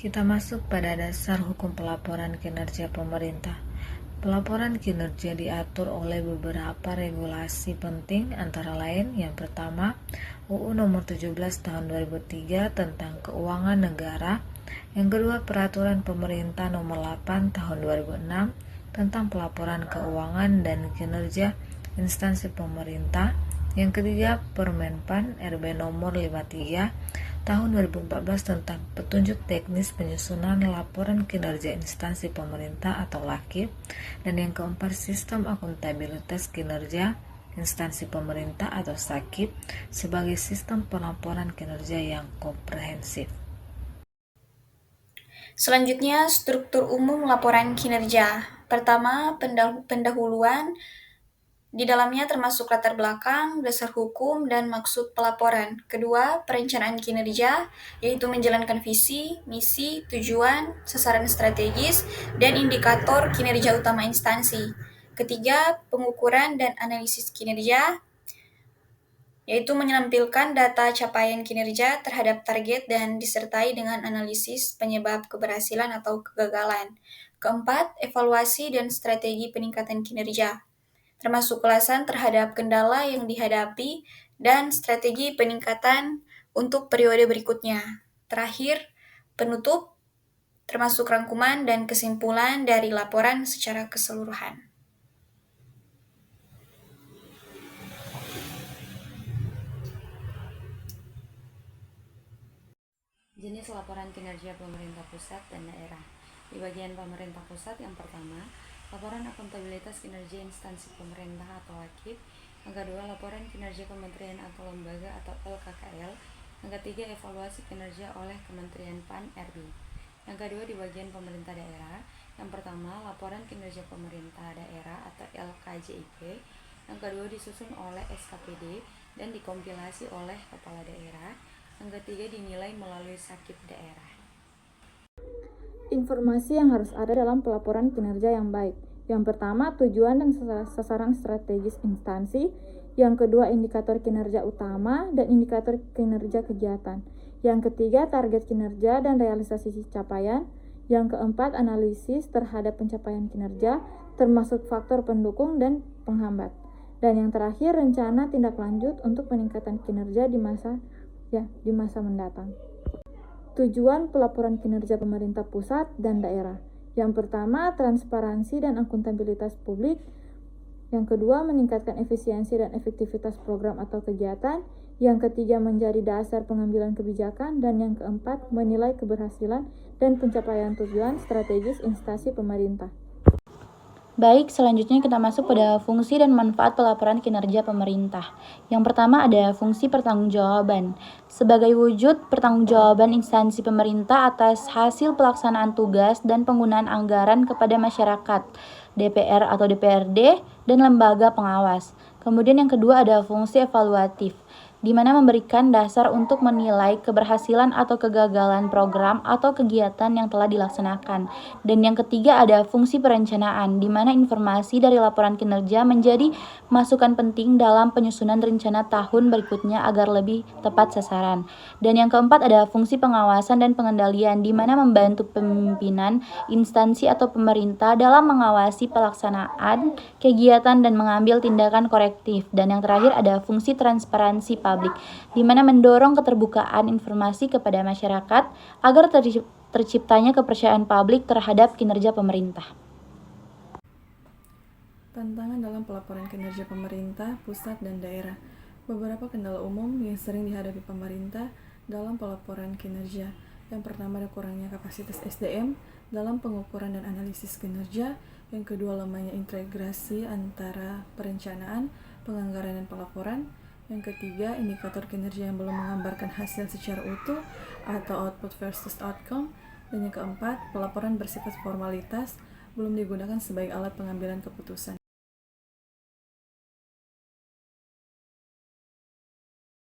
Kita masuk pada dasar hukum pelaporan kinerja pemerintah. Pelaporan kinerja diatur oleh beberapa regulasi penting, antara lain yang pertama, UU Nomor 17 Tahun 2003 tentang Keuangan Negara, yang kedua, Peraturan Pemerintah Nomor 8 Tahun 2006 tentang pelaporan keuangan dan kinerja instansi pemerintah, yang ketiga, Permenpan RB Nomor 53 Tahun 2014 tentang petunjuk teknis penyusunan laporan kinerja instansi pemerintah atau LAKIP, dan yang keempat, Sistem Akuntabilitas Kinerja Instansi Pemerintah atau SAKIP sebagai sistem pelaporan kinerja yang komprehensif. Selanjutnya, struktur umum laporan kinerja. Pertama, pendahuluan. Di dalamnya termasuk latar belakang, dasar hukum, dan maksud pelaporan. Kedua, perencanaan kinerja, yaitu menjalankan visi, misi, tujuan, sasaran strategis, dan indikator kinerja utama instansi. Ketiga, pengukuran dan analisis kinerja, yaitu menampilkan data capaian kinerja terhadap target dan disertai dengan analisis penyebab keberhasilan atau kegagalan. Keempat, evaluasi dan strategi peningkatan kinerja, termasuk ulasan terhadap kendala yang dihadapi dan strategi peningkatan untuk periode berikutnya. Terakhir, penutup, termasuk rangkuman dan kesimpulan dari laporan secara keseluruhan. Jenis laporan kinerja pemerintah pusat dan daerah. Di bagian pemerintah pusat, yang pertama, laporan akuntabilitas kinerja instansi pemerintah atau LAKIP. Yang kedua, laporan kinerja kementerian atau lembaga atau LKKL. Yang ketiga, evaluasi kinerja oleh Kementerian PAN RB. Yang kedua, di bagian pemerintah daerah, yang pertama, laporan kinerja pemerintah daerah atau LKJIP. Yang kedua, disusun oleh SKPD dan dikompilasi oleh kepala daerah. Yang ketiga, dinilai melalui SAKIP daerah. Informasi yang harus ada dalam pelaporan kinerja yang baik. Yang pertama, tujuan dan sasaran strategis instansi. Yang kedua, indikator kinerja utama dan indikator kinerja kegiatan. Yang ketiga, target kinerja dan realisasi capaian. Yang keempat, analisis terhadap pencapaian kinerja, termasuk faktor pendukung dan penghambat. Dan yang terakhir, rencana tindak lanjut untuk peningkatan kinerja di masa mendatang. Tujuan pelaporan kinerja pemerintah pusat dan daerah. Yang pertama, transparansi dan akuntabilitas publik. Yang kedua, meningkatkan efisiensi dan efektivitas program atau kegiatan. Yang ketiga, menjadi dasar pengambilan kebijakan. Dan yang keempat, menilai keberhasilan dan pencapaian tujuan strategis instansi pemerintah. Baik, selanjutnya kita masuk pada fungsi dan manfaat pelaporan kinerja pemerintah. Yang pertama ada fungsi pertanggungjawaban. Sebagai wujud pertanggungjawaban instansi pemerintah atas hasil pelaksanaan tugas dan penggunaan anggaran kepada masyarakat, DPR atau DPRD, dan lembaga pengawas. Kemudian yang kedua ada fungsi evaluatif, di mana memberikan dasar untuk menilai keberhasilan atau kegagalan program atau kegiatan yang telah dilaksanakan. Dan yang ketiga ada fungsi perencanaan, di mana informasi dari laporan kinerja menjadi masukan penting dalam penyusunan rencana tahun berikutnya agar lebih tepat sasaran. Dan yang keempat ada fungsi pengawasan dan pengendalian, di mana membantu pimpinan instansi atau pemerintah dalam mengawasi pelaksanaan kegiatan dan mengambil tindakan korektif. Dan yang terakhir ada fungsi transparansi publik, di mana mendorong keterbukaan informasi kepada masyarakat agar terciptanya kepercayaan publik terhadap kinerja pemerintah. Tantangan dalam pelaporan kinerja pemerintah, pusat, dan daerah. Beberapa kendala umum yang sering dihadapi pemerintah dalam pelaporan kinerja. Yang pertama ada kurangnya kapasitas SDM dalam pengukuran dan analisis kinerja. Yang kedua, lemahnya integrasi antara perencanaan, penganggaran, dan pelaporan. Yang ketiga, indikator kinerja yang belum menggambarkan hasil secara utuh atau output versus outcome. Dan yang keempat, pelaporan bersifat formalitas belum digunakan sebagai alat pengambilan keputusan.